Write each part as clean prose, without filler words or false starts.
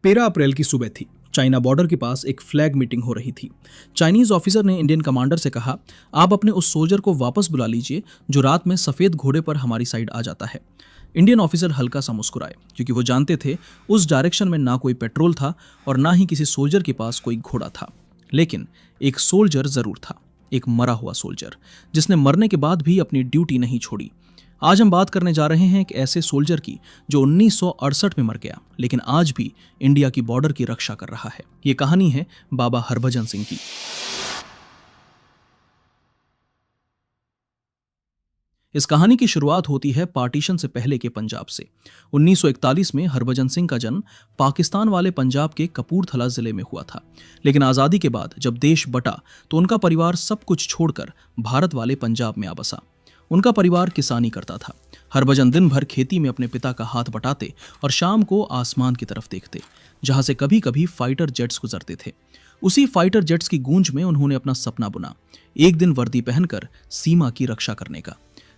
13 अप्रैल की सुबह थी। चाइना बॉर्डर के पास एक फ्लैग मीटिंग हो रही थी। चाइनीज ऑफिसर ने इंडियन कमांडर से कहा, आप अपने उस सोल्जर को वापस बुला लीजिए जो रात में सफेद घोड़े पर हमारी साइड आ जाता है। इंडियन ऑफिसर हल्का सा मुस्कुराए, क्योंकि वो जानते थे उस डायरेक्शन में ना कोई पेट्रोल था और ना ही किसी सोल्जर के पास कोई घोड़ा था। लेकिन एक सोल्जर जरूर था, एक मरा हुआ सोल्जर, जिसने मरने के बाद भी अपनी ड्यूटी नहीं छोड़ी। आज हम बात करने जा रहे हैं एक ऐसे सोल्जर की जो 1968 में मर गया, लेकिन आज भी इंडिया की बॉर्डर की रक्षा कर रहा है। ये कहानी है बाबा हरभजन सिंह की। इस कहानी की शुरुआत होती है पार्टीशन से पहले के पंजाब से। 1941 में हरभजन सिंह का जन्म पाकिस्तान वाले पंजाब के कपूरथला जिले में हुआ था। लेकिन आज़ादी के बाद जब देश बटा तो उनका परिवार सब कुछ छोड़कर भारत वाले पंजाब में आ बसा। उनका परिवार किसानी करता था। हरभजन दिन भर खेती में अपने पिता का हाथ बटाते और शाम को आसमान की तरफ देखते, जहां से कभी कभी फाइटर जेट्स गुजरते थे। उसी फाइटर जेट्स की गूंज में उन्होंने अपना सपना बुना, एक दिन वर्दी पहनकर सीमा की रक्षा करने का।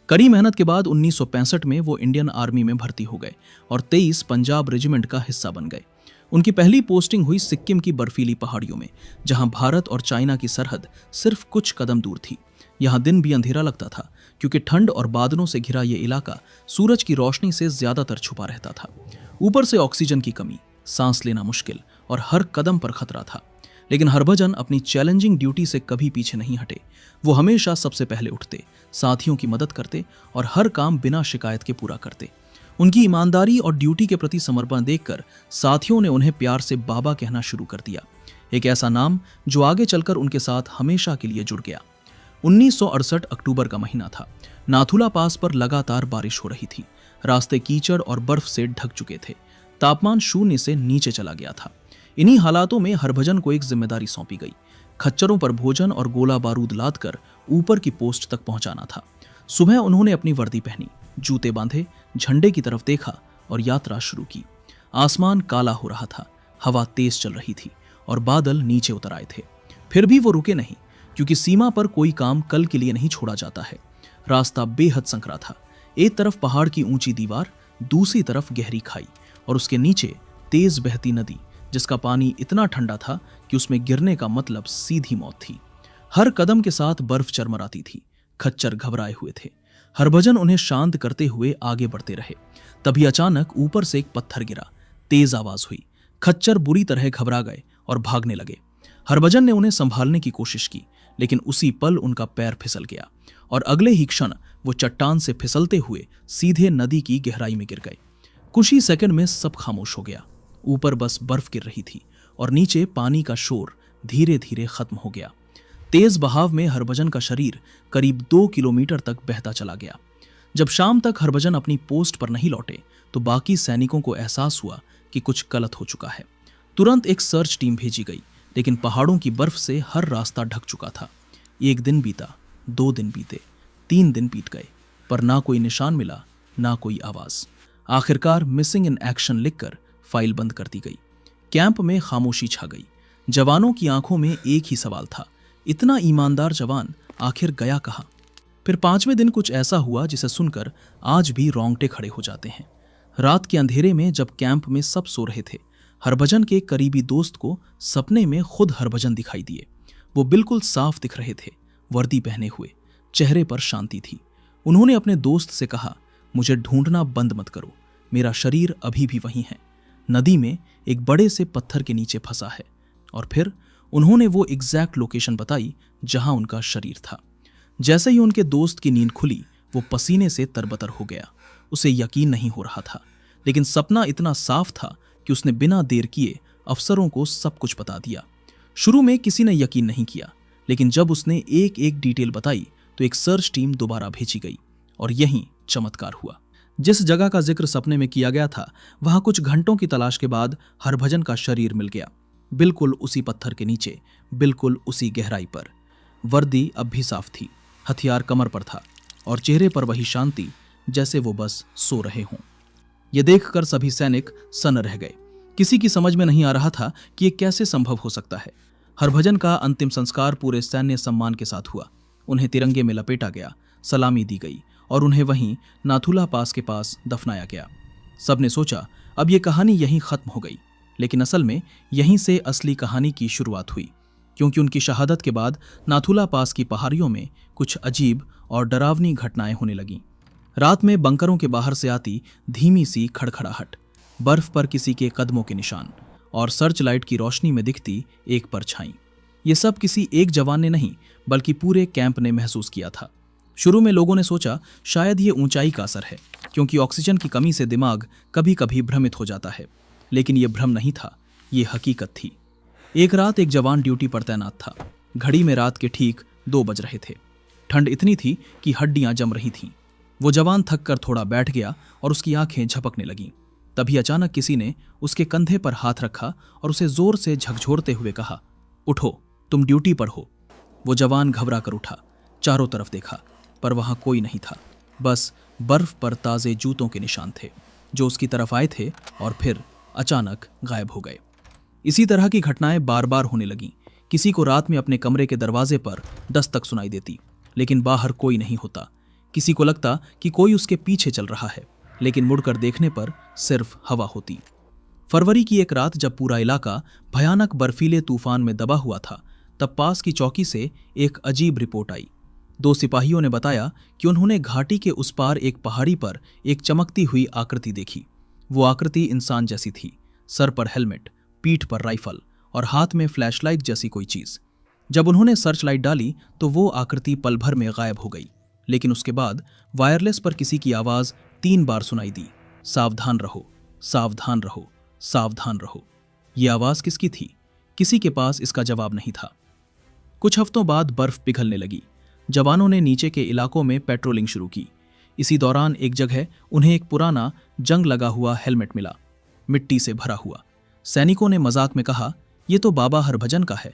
कड़ी मेहनत के बाद 1965 में वो इंडियन आर्मी में भर्ती हो गए और 23 पंजाब रेजिमेंट का हिस्सा बन गए। उनकी पहली पोस्टिंग हुई सिक्किम की बर्फीली पहाड़ियों में, जहां भारत और चाइना की सरहद सिर्फ कुछ कदम दूर थी। यहां दिन भी अंधेरा लगता था, क्योंकि ठंड और बादलों से घिरा ये इलाका सूरज की रोशनी से ज्यादातर छुपा रहता था। ऊपर से ऑक्सीजन की कमी, सांस लेना मुश्किल और हर कदम पर खतरा था। लेकिन हरभजन अपनी चैलेंजिंग ड्यूटी से कभी पीछे नहीं हटे। वो हमेशा सबसे पहले उठते, साथियों की मदद करते और हर काम बिना शिकायत के पूरा करते। उनकी ईमानदारी और ड्यूटी के प्रति समर्पण देखकर साथियों ने उन्हें प्यार से बाबा कहना शुरू कर दिया, एक ऐसा नाम जो आगे चलकर उनके साथ हमेशा के लिए जुड़ गया। 1968 अक्टूबर का महीना था। नाथुला पास पर लगातार बारिश हो रही थी। रास्ते कीचड़ और बर्फ से ढक चुके थे। तापमान 0 से नीचे चला गया था। इन्हीं हालातों में हरभजन को एक जिम्मेदारी सौंपी गई, खच्चरों पर भोजन और गोला बारूद लादकर ऊपर की पोस्ट तक पहुंचाना था। सुबह उन्होंने अपनी वर्दी पहनी, जूते बांधे, झंडे की तरफ देखा और यात्रा शुरू की। आसमान काला हो रहा था, हवा तेज चल रही थी और बादल नीचे उतर आए थे। फिर भी वो रुके नहीं, क्योंकि सीमा पर कोई काम कल के लिए नहीं छोड़ा जाता है। रास्ता बेहद संकरा था। एक तरफ पहाड़ की ऊंची दीवार, दूसरी तरफ गहरी खाई और उसके नीचे तेज बहती नदी, जिसका पानी इतना ठंडा था कि उसमें गिरने का मतलब सीधी मौत थी। हर कदम के साथ बर्फ चरमराती थी। खच्चर घबराए हुए थे। हरभजन उन्हें शांत करते हुए आगे बढ़ते रहे। तभी अचानक ऊपर से एक पत्थर गिरा। तेज आवाज हुई। खच्चर बुरी तरह घबरा गए और भागने लगे। हरभजन ने उन्हें संभालने की कोशिश की, लेकिन उसी पल उनका पैर फिसल गया और अगले ही क्षण वो चट्टान से फिसलते हुए सीधे नदी की गहराई में गिर गए। कुछ ही सेकंड में सब खामोश हो गया। ऊपर बस बर्फ गिर रही थी और नीचे पानी का शोर धीरे धीरे खत्म हो गया। तेज बहाव में हरभजन का शरीर करीब 2 किलोमीटर तक बहता चला गया। जब शाम तक हरभजन अपनी पोस्ट पर नहीं लौटे तो बाकी सैनिकों को एहसास हुआ कि कुछ गलत हो चुका है। तुरंत एक सर्च टीम भेजी गई, लेकिन पहाड़ों की बर्फ से हर रास्ता ढक चुका था। 1 दिन बीता, 2 दिन बीते, 3 दिन बीत गए, पर ना कोई निशान मिला, ना कोई आवाज। आखिरकार मिसिंग इन एक्शन लिखकर फाइल बंद कर दी गई। कैंप में खामोशी छा गई। जवानों की आंखों में एक ही सवाल था, इतना ईमानदार जवान आखिर गया कहाँ? फिर 5वें दिन कुछ ऐसा हुआ जिसे सुनकर आज भी रोंगटे खड़े हो जाते हैं। रात के अंधेरे में जब कैंप में सब सो रहे थे, हरभजन के करीबी दोस्त को सपने में खुद हरभजन दिखाई दिए। वो बिल्कुल साफ दिख रहे थे, वर्दी पहने हुए, चेहरे पर शांति थी। उन्होंने अपने दोस्त से कहा, मुझे ढूंढना बंद मत करो, मेरा शरीर अभी भी वहीं है, नदी में एक बड़े से पत्थर के नीचे फंसा है। और फिर उन्होंने वो एग्जैक्ट लोकेशन बताई जहां उनका शरीर था। जैसे ही उनके दोस्त की नींद खुली, वो पसीने से तरबतर हो गया। उसे यकीन नहीं हो रहा था, लेकिन सपना इतना साफ था कि उसने बिना देर किए अफसरों को सब कुछ बता दिया। शुरू में किसी ने यकीन नहीं किया, लेकिन जब उसने एक एक डिटेल बताई तो एक सर्च टीम दोबारा भेजी गई और यहीं चमत्कार हुआ। जिस जगह का जिक्र सपने में किया गया था, वहां कुछ घंटों की तलाश के बाद हरभजन का शरीर मिल गया, बिल्कुल उसी पत्थर के नीचे, बिल्कुल उसी गहराई पर। वर्दी अब भी साफ थी, हथियार कमर पर था और चेहरे पर वही शांति, जैसे वो बस सो रहे हों। यह देखकर सभी सैनिक सन्न रह गए। किसी की समझ में नहीं आ रहा था कि यह कैसे संभव हो सकता है। हरभजन का अंतिम संस्कार पूरे सैन्य सम्मान के साथ हुआ। उन्हें तिरंगे में लपेटा गया, सलामी दी गई और उन्हें वहीं नाथुला पास के पास दफनाया गया। सबने सोचा अब यह कहानी यहीं खत्म हो गई, लेकिन असल में यहीं से असली कहानी की शुरुआत हुई, क्योंकि उनकी शहादत के बाद नाथुला पास की पहाड़ियों में कुछ अजीब और डरावनी घटनाएं होने लगीं। रात में बंकरों के बाहर से आती धीमी सी खड़खड़ाहट, बर्फ पर किसी के कदमों के निशान और सर्च लाइट की रोशनी में दिखती एक परछाई। ये सब किसी एक जवान ने नहीं बल्कि पूरे कैंप ने महसूस किया था। शुरू में लोगों ने सोचा शायद ये ऊंचाई का असर है, क्योंकि ऑक्सीजन की कमी से दिमाग कभी कभी भ्रमित हो जाता है। लेकिन ये भ्रम नहीं था, ये हकीकत थी। एक रात एक जवान ड्यूटी पर तैनात था। घड़ी में रात के ठीक 2 बज रहे थे। ठंड इतनी थी कि हड्डियां जम रही थीं। वो जवान थक कर थोड़ा बैठ गया और उसकी आंखें झपकने लगीं। तभी अचानक किसी ने उसके कंधे पर हाथ रखा और उसे जोर से झकझोरते हुए कहा, उठो, तुम ड्यूटी पर हो। वो जवान घबरा कर उठा, चारों तरफ देखा, पर वहां कोई नहीं था। बस बर्फ पर ताजे जूतों के निशान थे जो उसकी तरफ आए थे और फिर अचानक गायब हो गए। इसी तरह की घटनाएं बार बार होने लगीं। किसी को रात में अपने कमरे के दरवाजे पर दस्तक सुनाई देती, लेकिन बाहर कोई नहीं होता। किसी को लगता कि कोई उसके पीछे चल रहा है, लेकिन मुड़कर देखने पर सिर्फ हवा होती। फरवरी की एक रात जब पूरा इलाका भयानक बर्फीले तूफान में दबा हुआ था, तब पास की चौकी से एक अजीब रिपोर्ट आई। 2 सिपाहियों ने बताया कि उन्होंने घाटी के उस पार एक पहाड़ी पर एक चमकती हुई आकृति देखी। वो आकृति इंसान जैसी थी, सर पर हेलमेट, पीठ पर राइफल और हाथ में फ्लैशलाइट जैसी कोई चीज। जब उन्होंने सर्च लाइट डाली तो वो आकृति पल भर में गायब हो गई। लेकिन उसके बाद वायरलेस पर किसी की आवाज 3 बार सुनाई दी, सावधान रहो, सावधान रहो, सावधान रहो। ये आवाज किसकी थी? किसी के पास इसका जवाब नहीं था। कुछ हफ्तों बाद बर्फ पिघलने लगी। जवानों ने नीचे के इलाकों में पेट्रोलिंग शुरू की। इसी दौरान एक जगह उन्हें एक पुराना जंग लगा हुआ हेलमेट मिला, मिट्टी से भरा हुआ। सैनिकों ने मजाक में कहा, ये तो बाबा हरभजन का है।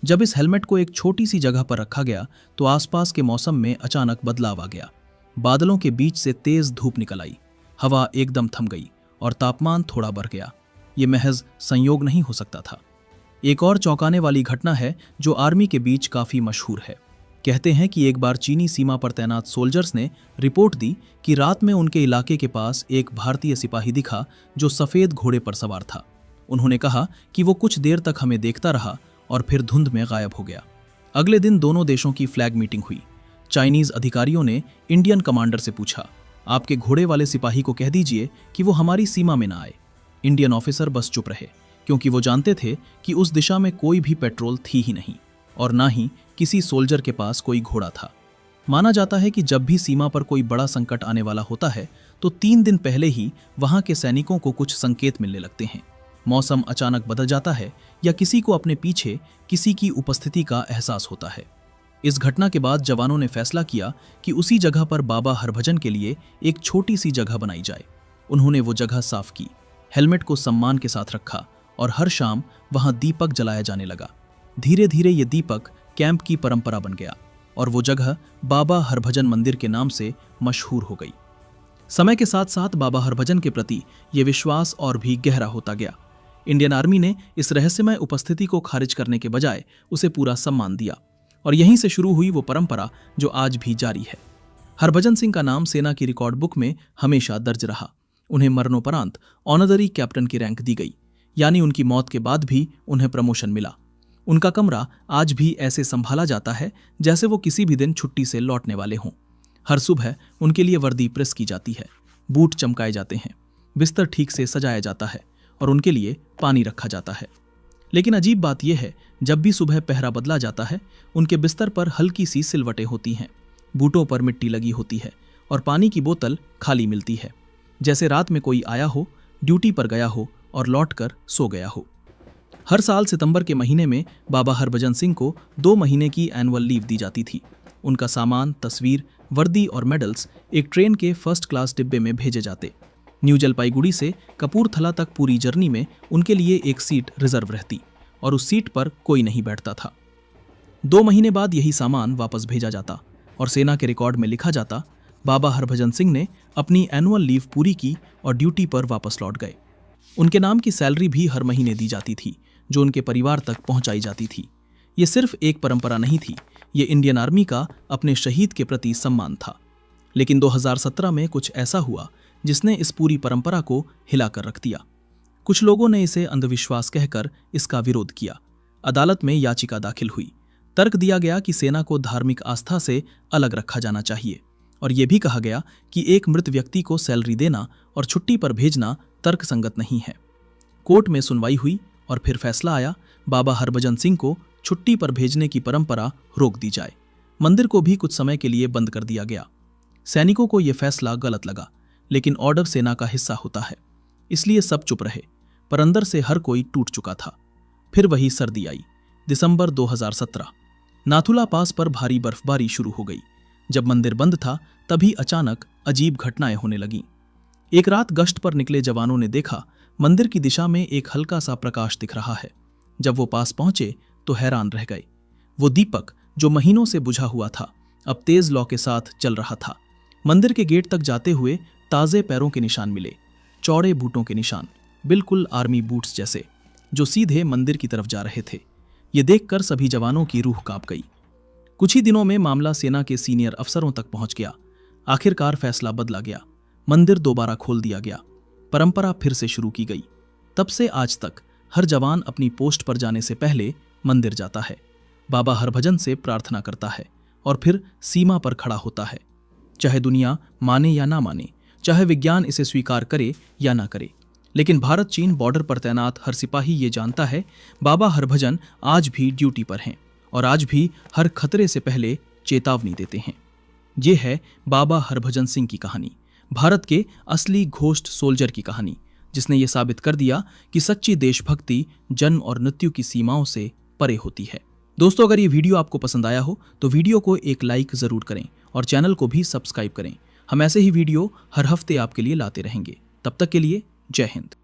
जब इस हेलमेट को एक छोटी सी जगह पर रखा गया तो आसपास के मौसम में अचानक बदलाव आ गया। बादलों के बीच से तेज धूप निकल आई, हवा एकदम थम गई और तापमान थोड़ा बढ़ गया। ये महज संयोग नहीं हो सकता था। एक और चौंकाने वाली घटना है जो आर्मी के बीच काफी मशहूर है। कहते हैं कि एक बार चीनी सीमा पर तैनात सोल्जर्स ने रिपोर्ट दी कि रात में उनके इलाके के पास एक भारतीय सिपाही दिखा जो सफेद घोड़े पर सवार था। उन्होंने कहा कि वो कुछ देर तक हमें देखता रहा और फिर धुंध में गायब हो गया। अगले दिन दोनों देशों की फ्लैग मीटिंग हुई। चाइनीज अधिकारियों ने इंडियन कमांडर से पूछा, आपके घोड़े वाले सिपाही को कह दीजिए कि वो हमारी सीमा में ना आए। इंडियन ऑफिसर बस चुप रहे, क्योंकि वो जानते थे कि उस दिशा में कोई भी पेट्रोल थी ही नहीं और ना ही किसी सोल्जर के पास कोई घोड़ा था। माना जाता है कि जब भी सीमा पर कोई बड़ा संकट आने वाला होता है तो 3 दिन पहले ही वहां के सैनिकों को कुछ संकेत मिलने लगते हैं। मौसम अचानक बदल जाता है या किसी को अपने पीछे किसी की उपस्थिति का एहसास होता है। इस घटना के बाद जवानों ने फैसला किया कि उसी जगह पर बाबा हरभजन के लिए एक छोटी सी जगह बनाई जाए। उन्होंने वो जगह साफ की, हेलमेट को सम्मान के साथ रखा और हर शाम वहां दीपक जलाया जाने लगा। धीरे धीरे ये दीपक कैंप की परंपरा बन गया और वो जगह बाबा हरभजन मंदिर के नाम से मशहूर हो गई। समय के साथ साथ बाबा हरभजन के प्रति ये विश्वास और भी गहरा होता गया। इंडियन आर्मी ने इस रहस्यमय उपस्थिति को खारिज करने के बजाय उसे पूरा सम्मान दिया और यहीं से शुरू हुई वो परंपरा जो आज भी जारी है। हरभजन सिंह का नाम सेना की रिकॉर्ड बुक में हमेशा दर्ज रहा। उन्हें मरणोपरांत ऑनररी कैप्टन की रैंक दी गई, यानी उनकी मौत के बाद भी उन्हें प्रमोशन मिला। उनका कमरा आज भी ऐसे संभाला जाता है जैसे वो किसी भी दिन छुट्टी से लौटने वाले हों। हर सुबह उनके लिए वर्दी प्रेस की जाती है, बूट चमकाए जाते हैं, बिस्तर ठीक से सजाया जाता है और उनके लिए पानी रखा जाता है। लेकिन अजीब बात यह है, जब भी सुबह पहरा बदला जाता है उनके बिस्तर पर हल्की सी सिलवटें होती हैं, बूटों पर मिट्टी लगी होती है और पानी की बोतल खाली मिलती है, जैसे रात में कोई आया हो, ड्यूटी पर गया हो और लौटकर सो गया हो। हर साल सितंबर के महीने में बाबा हरभजन सिंह को 2 महीने की एनुअल लीव दी जाती थी। उनका सामान, तस्वीर, वर्दी और मेडल्स एक ट्रेन के फर्स्ट क्लास डिब्बे में भेजे जाते। न्यू जलपाईगुड़ी से कपूरथला तक पूरी जर्नी में उनके लिए एक सीट रिजर्व रहती और उस सीट पर कोई नहीं बैठता था। 2 महीने बाद यही सामान वापस भेजा जाता और सेना के रिकॉर्ड में लिखा जाता, बाबा हरभजन सिंह ने अपनी एनुअल लीव पूरी की और ड्यूटी पर वापस लौट गए। उनके नाम की सैलरी भी हर महीने दी जाती थी जो उनके परिवार तक पहुंचाई जाती थी। ये सिर्फ एक परंपरा नहीं थी, ये इंडियन आर्मी का अपने शहीद के प्रति सम्मान था। लेकिन 2017 में कुछ ऐसा हुआ जिसने इस पूरी परंपरा को हिलाकर रख दिया। कुछ लोगों ने इसे अंधविश्वास कहकर इसका विरोध किया। अदालत में याचिका दाखिल हुई। तर्क दिया गया कि सेना को धार्मिक आस्था से अलग रखा जाना चाहिए और यह भी कहा गया कि एक मृत व्यक्ति को सैलरी देना और छुट्टी पर भेजना तर्कसंगत नहीं है। कोर्ट में सुनवाई हुई और फिर फैसला आया, बाबा हरभजन सिंह को छुट्टी पर भेजने की परंपरा रोक दी जाए। मंदिर को भी कुछ समय के लिए बंद कर दिया गया। सैनिकों को यह फैसला गलत लगा, लेकिन ऑर्डर सेना का हिस्सा होता है, इसलिए सब चुप रहे, पर अंदर से हर कोई टूट चुका था। फिर वही सर्दी आई, दिसंबर 2017। नाथुला पास पर भारी बर्फबारी शुरू हो गई। जब मंदिर बंद था तभी अचानक अजीब घटनाएं होने लगीं। एक रात गश्त पर निकले जवानों ने देखा मंदिर की दिशा में एक हल्का सा प्रकाश दिख रहा है। जब वो पास पहुंचे तो हैरान रह गए। वो दीपक जो महीनों से बुझा हुआ था अब तेज लौ के साथ जल रहा था। मंदिर के गेट तक जाते हुए ताजे पैरों के निशान मिले, चौड़े बूटों के निशान, बिल्कुल आर्मी बूट्स जैसे, जो सीधे मंदिर की तरफ जा रहे थे। ये देखकर सभी जवानों की रूह कांप गई। कुछ ही दिनों में मामला सेना के सीनियर अफसरों तक पहुंच गया। आखिरकार फैसला बदला गया, मंदिर दोबारा खोल दिया गया, परंपरा फिर से शुरू की गई। तब से आज तक हर जवान अपनी पोस्ट पर जाने से पहले मंदिर जाता है, बाबा हरभजन से प्रार्थना करता है और फिर सीमा पर खड़ा होता है। चाहे दुनिया माने या ना माने, चाहे विज्ञान इसे स्वीकार करे या ना करे, लेकिन भारत चीन बॉर्डर पर तैनात हर सिपाही ये जानता है बाबा हरभजन आज भी ड्यूटी पर हैं और आज भी हर खतरे से पहले चेतावनी देते हैं। ये है बाबा हरभजन सिंह की कहानी, भारत के असली घोस्ट सोल्जर की कहानी, जिसने ये साबित कर दिया कि सच्ची देशभक्ति जन्म और मृत्यु की सीमाओं से परे होती है। दोस्तों, अगर ये वीडियो आपको पसंद आया हो तो वीडियो को एक लाइक जरूर करें और चैनल को भी सब्सक्राइब करें। हम ऐसे ही वीडियो हर हफ्ते आपके लिए लाते रहेंगे। तब तक के लिए जय हिंद।